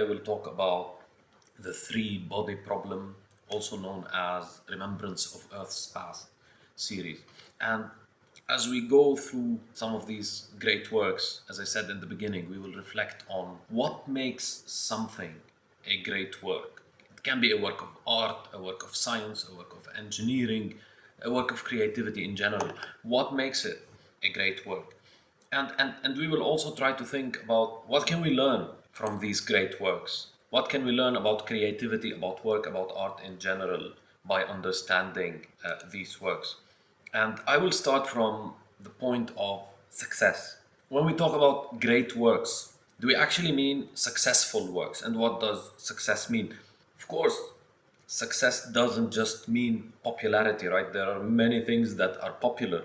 will talk about the three body problem, also known as Remembrance of Earth's Past series. And as we go through some of these great works, as I said in the beginning, we will reflect on what makes something a great work. It can be a work of art, a work of science, a work of engineering, a work of creativity in general. What makes it a great work? And we will also try to think about what can we learn from these great works. What can we learn about creativity, about work, about art in general by understanding these works? And I will start from the point of success. When we talk about great works, do we actually mean successful works? And what does success mean? Of course, success doesn't just mean popularity, right? There are many things that are popular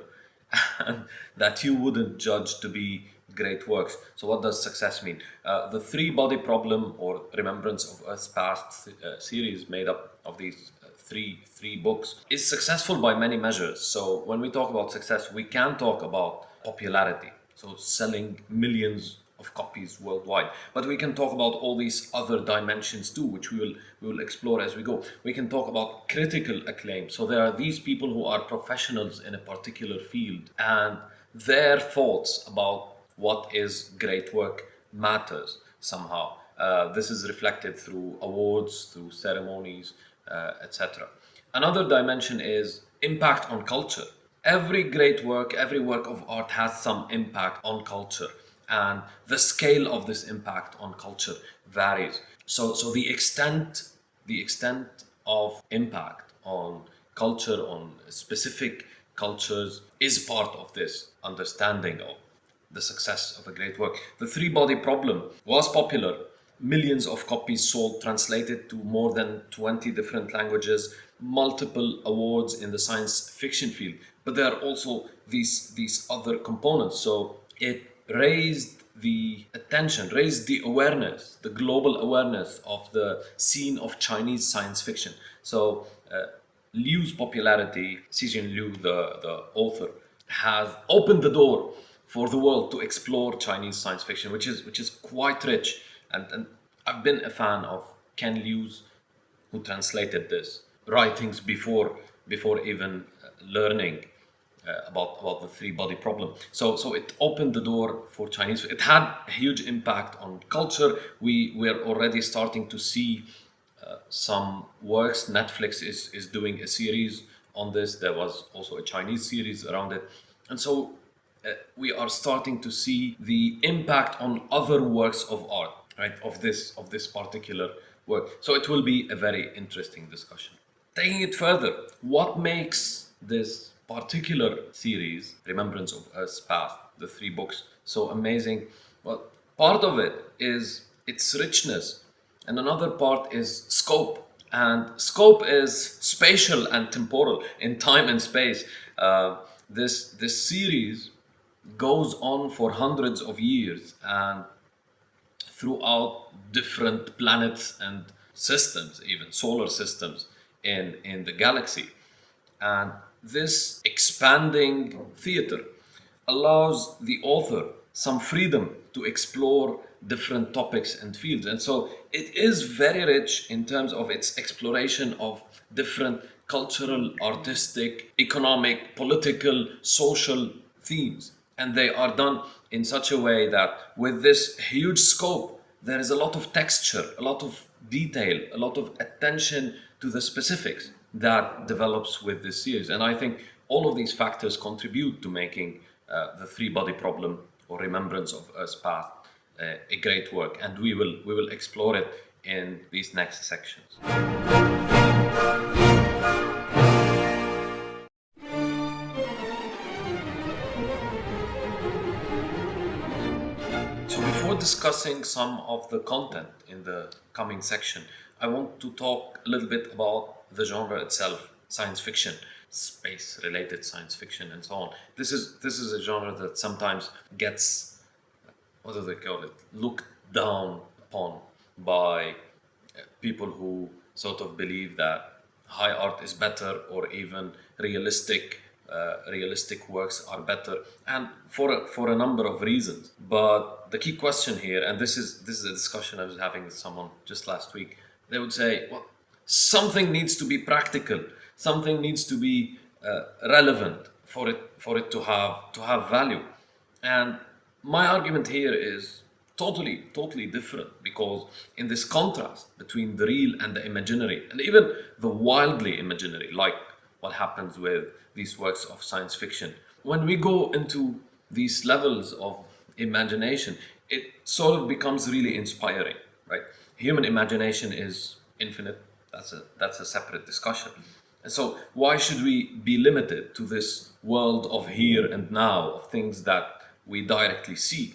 and that you wouldn't judge to be great works. So, what does success mean? The three body problem or Remembrance of Earth's Past series, made up of these three books, is successful by many measures. So, when we talk about success, we can talk about popularity, so selling millions of copies worldwide. But we can talk about all these other dimensions too, which we will explore as we go. We can talk about critical acclaim. So there are these people who are professionals in a particular field, and their thoughts about what is great work matters somehow. This is reflected through awards, through ceremonies, etc. Another dimension is impact on culture. Every great work, every work of art has some impact on culture, and the scale of this impact on culture varies. So the extent of impact on culture, on specific cultures, is part of this understanding of the success of a great work. The three body problem was popular. Millions of copies sold, translated to more than 20 different languages, multiple awards in the science fiction field. But there are also these other components. So it raised the attention, raised the awareness, the global awareness of the scene of Chinese science fiction. So Liu's popularity, Cixin Liu, the author, has opened the door for the world to explore Chinese science fiction, which is quite rich. And I've been a fan of Ken Liu's, who translated this writings before even learning about the three body problem. So it opened the door for Chinese. It had a huge impact on culture. We're already starting to see some works. Netflix is doing a series on this. There was also a Chinese series around it, and so we are starting to see the impact on other works of art, right? Of this particular work. So it will be a very interesting discussion. Taking it further, what makes this particular series, Remembrance of Earth's Past, the three books, so amazing? Well, part of it is its richness, and another part is scope. And scope is spatial and temporal, in time and space. This series goes on for hundreds of years and throughout different planets and systems, even solar systems in the galaxy. And this expanding theater allows the author some freedom to explore different topics and fields. And so it is very rich in terms of its exploration of different cultural, artistic, economic, political, social themes. And they are done in such a way that with this huge scope, there is a lot of texture, a lot of detail, a lot of attention to the specifics that develops with this series. And I think all of these factors contribute to making the three body problem or Remembrance of Earth's Past a great work. And we will explore it in these next sections. So before discussing some of the content in the coming section, I want to talk a little bit about the genre itself, science fiction, space-related science fiction, and so on. This is a genre that sometimes gets, what do they call it, looked down upon by people who sort of believe that high art is better, or even realistic realistic works are better, and for a number of reasons. But the key question here, and this is a discussion I was having with someone just last week, they would say, well, something needs to be practical, something needs to be relevant for it to have value. And my argument here is totally different, because in this contrast between the real and the imaginary, and even the wildly imaginary, like what happens with these works of science fiction, when we go into these levels of imagination, it sort of becomes really inspiring, right? Human imagination is infinite. That's a separate discussion. And so, why should we be limited to this world of here and now, of things that we directly see?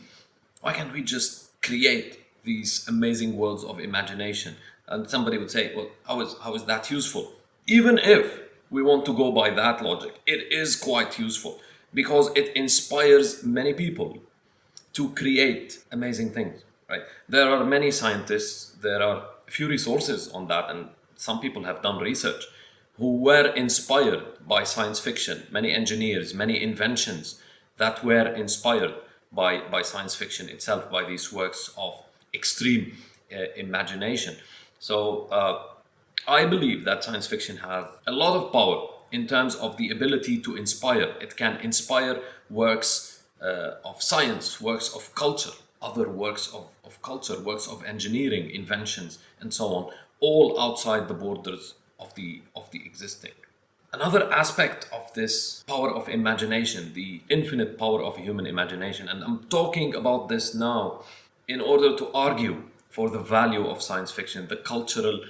Why can't we just create these amazing worlds of imagination? And somebody would say, well, how is that useful? Even if we want to go by that logic, it is quite useful, because it inspires many people to create amazing things, right? There are many scientists, there are a few resources on that, and some people have done research who were inspired by science fiction, many engineers, many inventions that were inspired by science fiction itself, by these works of extreme imagination. So I believe that science fiction has a lot of power in terms of the ability to inspire. It can inspire works of science, works of culture, other works of culture, works of engineering, inventions, and so on, all outside the borders of the existing. Another aspect of this power of imagination, the infinite power of human imagination, and I'm talking about this now in order to argue for the value of science fiction, the cultural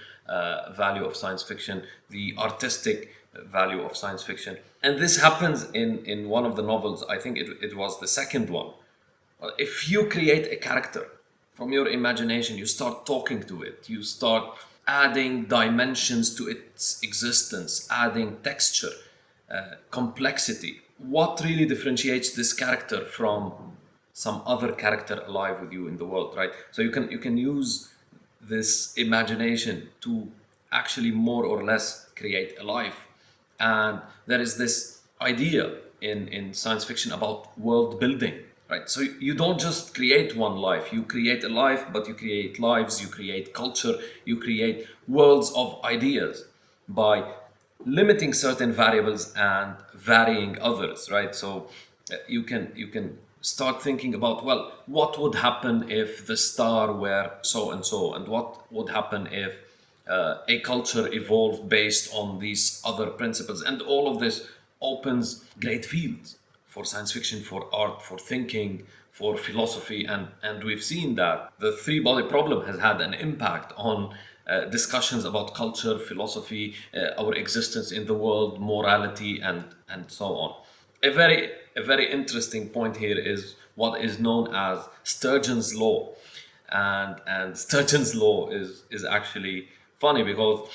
value of science fiction, the artistic value of science fiction. And this happens in one of the novels, I think it was the second one. Well, if you create a character from your imagination, you start talking to it, you start adding dimensions to its existence, adding texture, complexity. What really differentiates this character from some other character alive with you in the world, right? So you can use this imagination to actually more or less create a life. And there is this idea in science fiction about world building, right? So you don't just create one life, you create a life, but you create lives, you create culture, you create worlds of ideas by limiting certain variables and varying others, right? So you can start thinking about, well, what would happen if the star were so and so, and what would happen if a culture evolved based on these other principles. And all of this opens great fields for science fiction, for art, for thinking, for philosophy. And we've seen that the three body problem has had an impact on discussions about culture, philosophy, our existence in the world, morality, and so on. A very interesting point here is what is known as Sturgeon's law. And Sturgeon's law is actually funny, because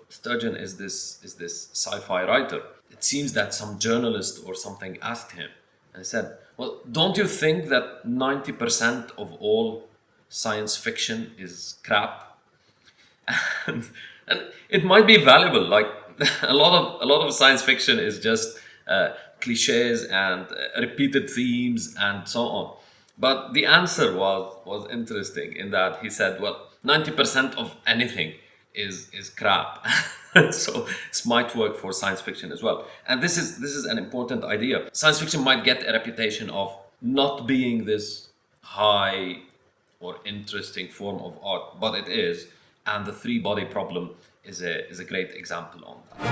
Sturgeon is this sci-fi writer. It seems that some journalist or something asked him and said, "Well, don't you think that 90% of all science fiction is crap?" and, and it might be valuable. Like a lot of science fiction is just cliches and repeated themes and so on. But the answer was interesting, in that he said, well, 90% of anything is crap. So this might work for science fiction as well. And this is an important idea. Science fiction might get a reputation of not being this high or interesting form of art, but it is. And the three body problem is a great example on that.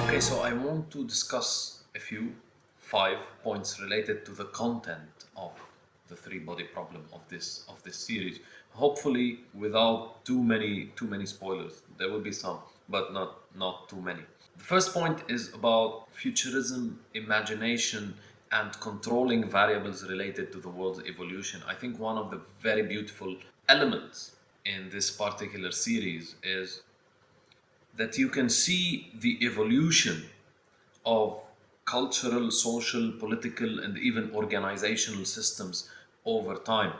Okay, so I want to discuss a few 5 points related to the content of the three body problem of this series. Hopefully, without too many spoilers. There will be some, but not too many. The first point is about futurism, imagination, and controlling variables related to the world's evolution. I think one of the very beautiful elements in this particular series is that you can see the evolution of cultural, social, political, and even organizational systems over time.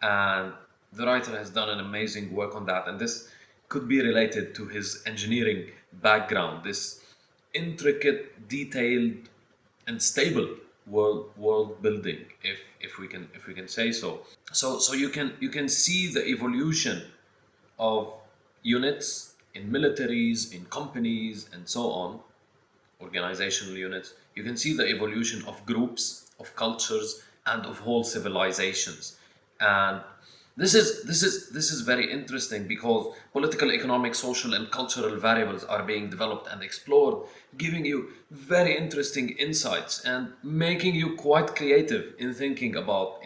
And the writer has done an amazing work on that. And this could be related to his engineering background, this intricate, detailed, and stable world building, if we can say so. So you can see the evolution of units in militaries, in companies, and so on, organizational units. You can see the evolution of groups, of cultures, and of whole civilizations. And this is very interesting because political, economic, social, and cultural variables are being developed and explored, giving you very interesting insights and making you quite creative in thinking about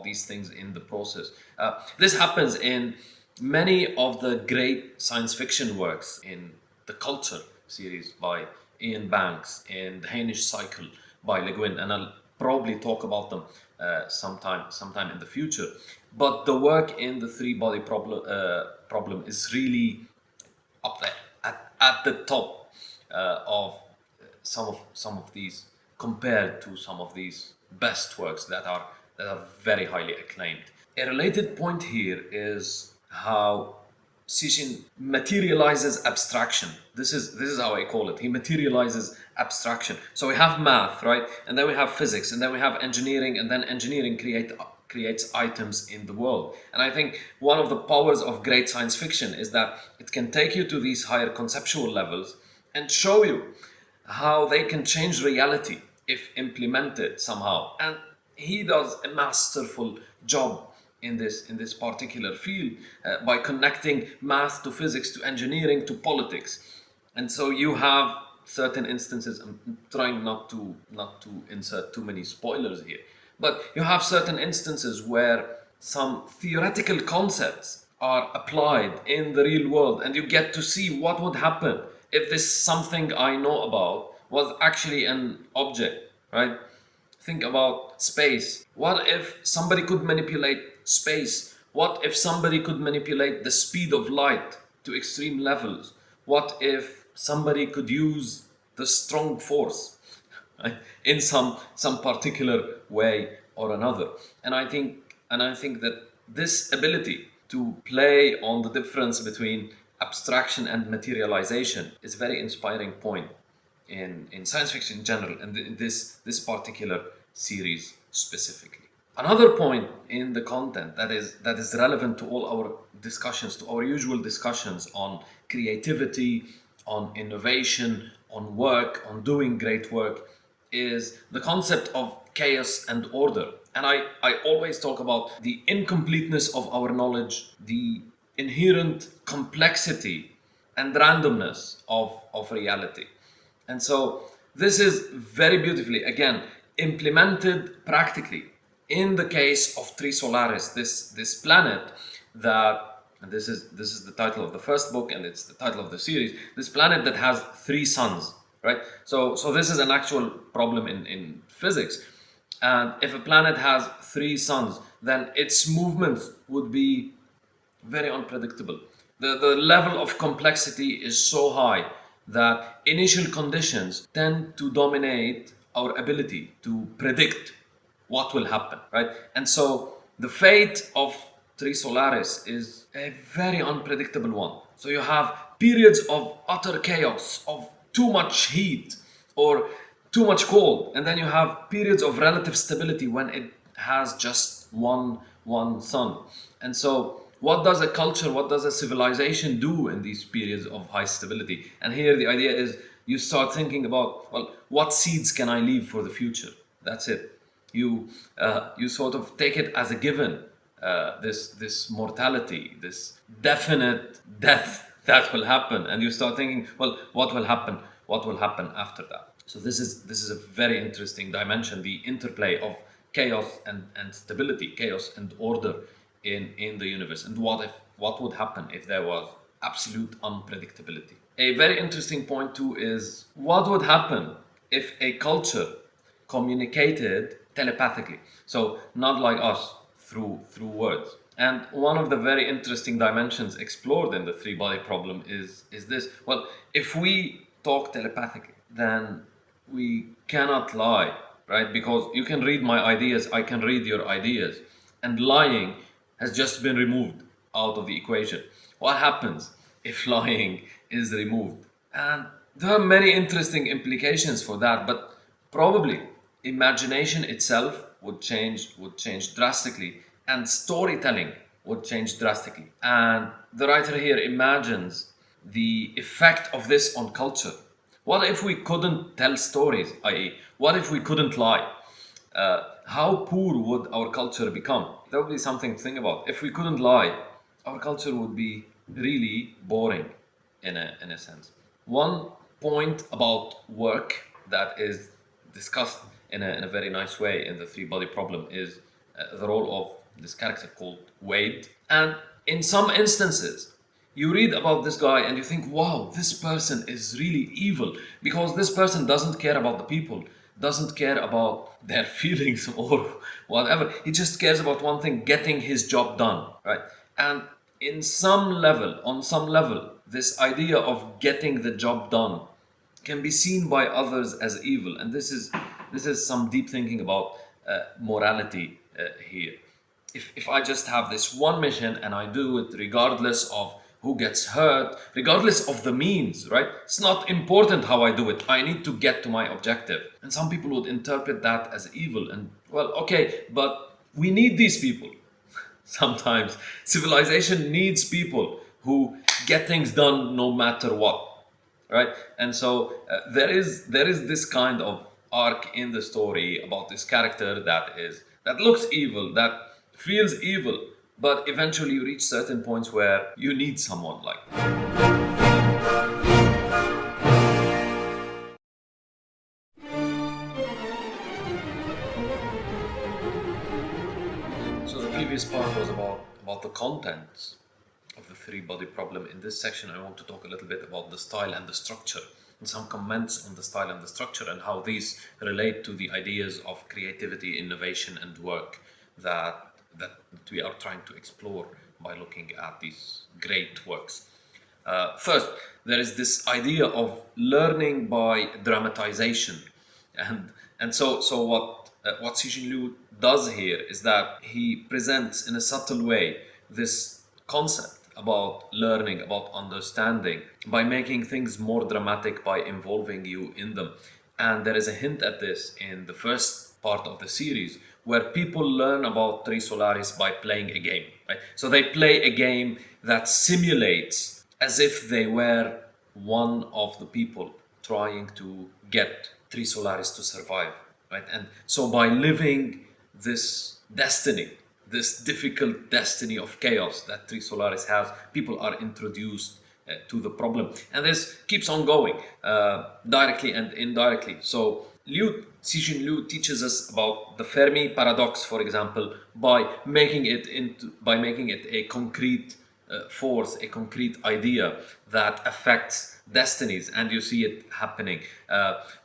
these things in the process. This happens in many of the great science fiction works in the Culture series by Ian Banks and the Hainish Cycle by Le Guin, and I'll probably talk about them sometime in the future. But the work in the three body problem is really up there at the top of some of these, compared to some of these best works that are very highly acclaimed. A related point here is how Cixin materializes abstraction. This is how I call it. He materializes abstraction. So we have math, right? And then we have physics, and then we have engineering, and then engineering creates items in the world. And I think one of the powers of great science fiction is that it can take you to these higher conceptual levels and show you how they can change reality if implemented somehow. And he does a masterful job in this particular field by connecting math to physics to engineering to politics. And so you have certain instances. I'm trying not to insert too many spoilers here, but you have certain instances where some theoretical concepts are applied in the real world, and you get to see what would happen if this something I know about was actually an object, right? Think about space. What if somebody could manipulate space? What if somebody could manipulate the speed of light to extreme levels? What if somebody could use the strong force, right, in some particular way or another? And I think that this ability to play on the difference between abstraction and materialization is a very inspiring point in science fiction in general, and in this particular series specifically. Another point in the content that is relevant to all our discussions, to our usual discussions on creativity, on innovation, on work, on doing great work, is the concept of chaos and order. And I always talk about the incompleteness of our knowledge, the inherent complexity and randomness of reality. And so this is very beautifully, again, implemented practically in the case of Tri Solaris, this planet that, and this is the title of the first book, and it's the title of the series, this planet that has three suns, right? So this is an actual problem in physics. And if a planet has three suns, then its movements would be very unpredictable. The level of complexity is so high that initial conditions tend to dominate our ability to predict what will happen, right? And so the fate of Tri Solaris is a very unpredictable one. So you have periods of utter chaos, of too much heat or too much cold, and then you have periods of relative stability when it has just one sun. And so what does a culture, what does a civilization do in these periods of high stability? And here the idea is you start thinking about, well, what seeds can I leave for the future? That's it. You sort of take it as a given, this mortality, this definite death that will happen, and you start thinking, well, what will happen? What will happen after that? So this is a very interesting dimension, the interplay of chaos and stability, chaos and order in the universe, and what would happen if there was absolute unpredictability. A very interesting point too is what would happen if a culture communicated telepathically, so not like us through words. And one of the very interesting dimensions explored in the three body problem is this. Well, if we talk telepathically, then we cannot lie, right? Because you can read my ideas, I can read your ideas, and lying has just been removed out of the equation. What happens if lying is removed? And there are many interesting implications for that, but probably imagination itself would change drastically, and storytelling would change drastically. And the writer here imagines the effect of this on culture. What if we couldn't tell stories, i.e., what if we couldn't lie? How poor would our culture become? That would be something to think about. If we couldn't lie, our culture would be really boring in a sense. One point about work that is discussed in a very nice way in the three body problem is the role of this character called Wade. And in some instances, you read about this guy and you think, wow, this person is really evil, because this person doesn't care about the people, doesn't care about their feelings or whatever. He just cares about one thing: getting his job done, right? And on some level, this idea of getting the job done can be seen by others as evil. And this is some deep thinking about morality here. If I just have this one mission and I do it regardless of who gets hurt, regardless of the means, right? It's not important how I do it. I need to get to my objective. And some people would interpret that as evil. And well, okay, but we need these people. Sometimes civilization needs people who get things done no matter what, right? And so there is this kind of arc in the story about this character that looks evil, that feels evil, but eventually you reach certain points where you need someone like that. So the previous part was about the contents of the three body problem. In this section, I want to talk a little bit about the style and the structure, and some comments on the style and the structure, and how these relate to the ideas of creativity, innovation, and work that we are trying to explore by looking at these great works. First, there is this idea of learning by dramatization, and so what Cixin Liu does here is that he presents in a subtle way this concept about learning, about understanding, by making things more dramatic, by involving you in them. And there is a hint at this in the first part of the series, where people learn about Tri Solaris by playing a game. Right? So they play a game that simulates as if they were one of the people trying to get Tri Solaris to survive. Right? And so by living this destiny, this difficult destiny of chaos that Tri Solaris has, people are introduced to the problem. And this keeps on going, directly and indirectly. So Cixin Liu teaches us about the Fermi paradox, for example, by making it a concrete force, a concrete idea that affects destinies, and you see it happening.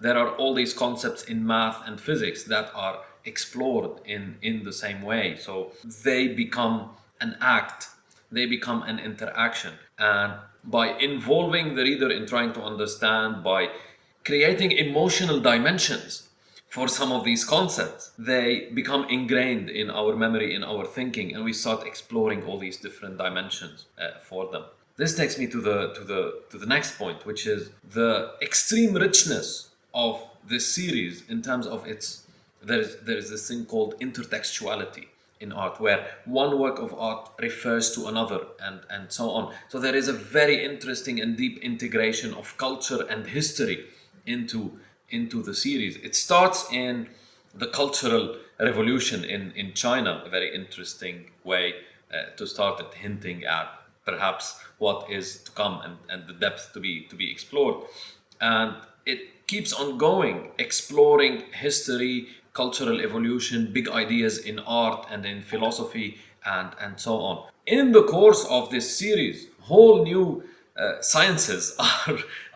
There are all these concepts in math and physics that are explored in the same way. So they become an act, they become an interaction. And by involving the reader in trying to understand, by creating emotional dimensions for some of these concepts, they become ingrained in our memory, in our thinking, and we start exploring all these different dimensions for them. This takes me to the next point, which is the extreme richness of this series in terms of its. There is this thing called intertextuality in art, where one work of art refers to another, and so on. So there is a very interesting and deep integration of culture and history into the series. It starts in the Cultural Revolution in China, a very interesting way to start it, hinting at perhaps what is to come, and the depth to be explored. And it keeps on going, exploring history, cultural evolution, big ideas in art and in philosophy, and so on. In the course of this series, whole new sciences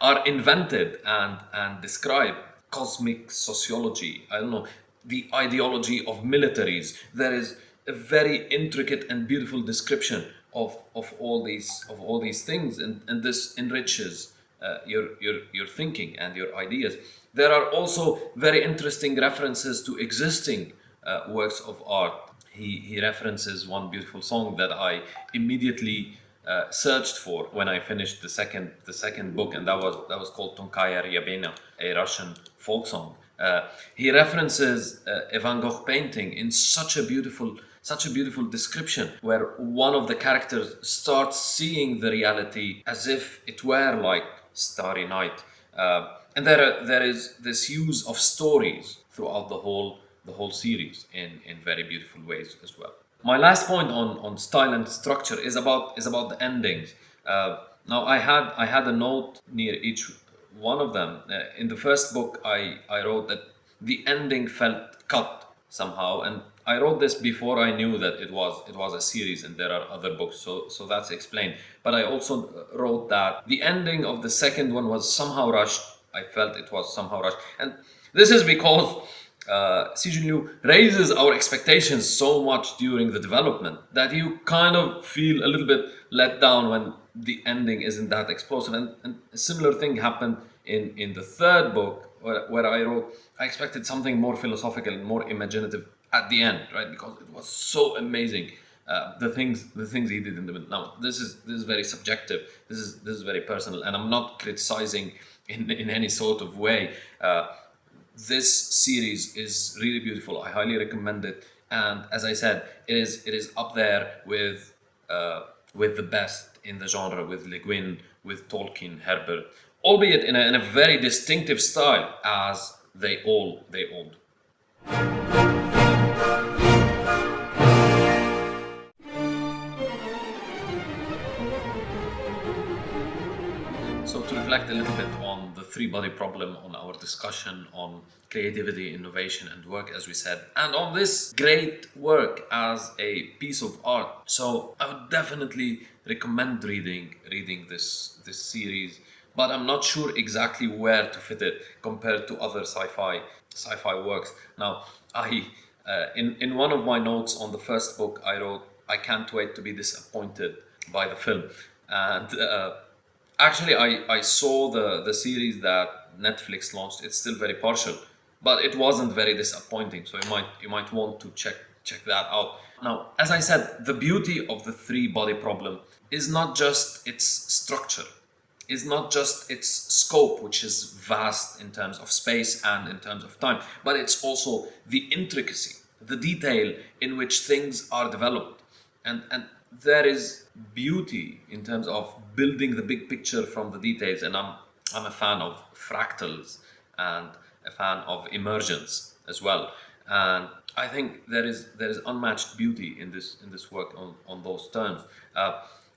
are invented and described. Cosmic sociology, I don't know, the ideology of militaries. There is a very intricate and beautiful description of all these things, and this enriches your thinking and your ideas. There are also very interesting references to existing works of art. He references one beautiful song that I immediately searched for when I finished the second book, and that was called Tonkaya Ryabina, a Russian folk song. He references a Van Gogh painting in such a beautiful description, where one of the characters starts seeing the reality as if it were like Starry Night. And there is this use of stories throughout the whole series in very beautiful ways as well. My last point on style and structure is about the endings. Now I had a note near each one of them. In the first book, I wrote that the ending felt cut somehow, and I wrote this before I knew that it was a series and there are other books, so that's explained. But I also wrote that the ending of the second one was somehow rushed. I felt it was somehow rushed, and this is because Cixin Liu raises our expectations so much during the development that you kind of feel a little bit let down when the ending isn't that explosive. And a similar thing happened in the third book, where I wrote, I expected something more philosophical and more imaginative at the end, right? Because it was so amazing, the things he did in the middle. Now this is very subjective. This is very personal, and I'm not criticizing in any sort of way. This series is really beautiful. I highly recommend it, and as I said, it is up there with the best in the genre, with Le Guin, with Tolkien, Herbert, albeit in a very distinctive style, as they all do. So, to reflect a little bit on the three body problem, on our discussion on creativity, innovation, and work, as we said, and on this great work as a piece of art. So, I would definitely recommend reading this series, but I'm not sure exactly where to fit it compared to other sci-fi works. Now, I in one of my notes on the first book, I wrote, "I can't wait to be disappointed by the film," and actually, I saw the series that Netflix launched. It's still very partial, but it wasn't very disappointing. So you might want to check that out. Now, as I said, the beauty of the three body problem is not just its structure, is not just its scope, which is vast in terms of space and in terms of time, but it's also the intricacy, the detail in which things are developed. And there is beauty in terms of building the big picture from the details. And I'm a fan of fractals and a fan of emergence as well. And I think there is unmatched beauty in this work on those terms.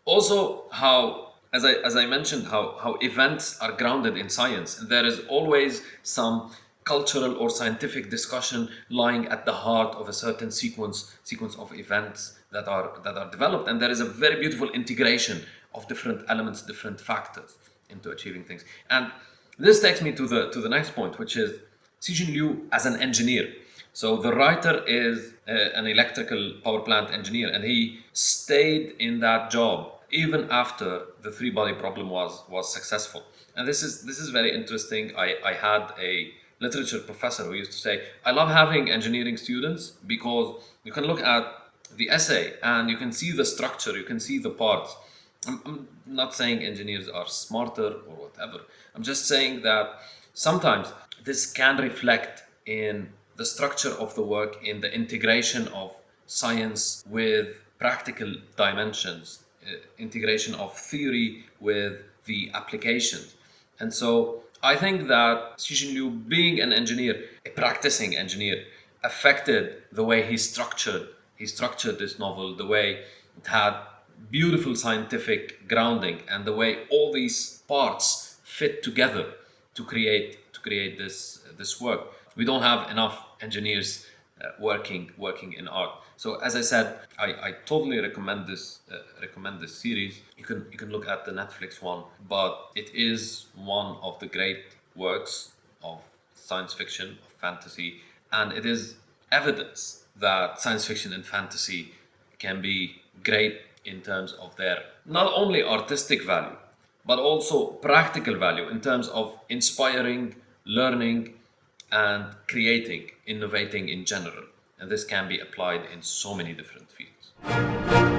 Also, how, as I mentioned, how events are grounded in science, and there is always some cultural or scientific discussion lying at the heart of a certain sequence of events that are developed, and there is a very beautiful integration of different elements, different factors into achieving things. And this takes me to the next point, which is Cixin Liu as an engineer. So the writer is an electrical power plant engineer, and he stayed in that job even after the three body problem was successful. And this is very interesting. I had a literature professor who used to say, I love having engineering students because you can look at the essay and you can see the structure, you can see the parts. I'm not saying engineers are smarter or whatever. I'm just saying that sometimes this can reflect in the structure of the work, in the integration of science with practical dimensions, integration of theory with the applications. And so I think that Cixin Liu, being an engineer, a practicing engineer, affected the way he structured this novel, the way it had beautiful scientific grounding, and the way all these parts fit together to create this work. We don't have enough engineers working in art. So as I said, I totally recommend this series. You can look at the Netflix one, but it is one of the great works of science fiction, of fantasy, and it is evidence that science fiction and fantasy can be great in terms of their not only artistic value, but also practical value in terms of inspiring learning, and creating, innovating in general. And this can be applied in so many different fields.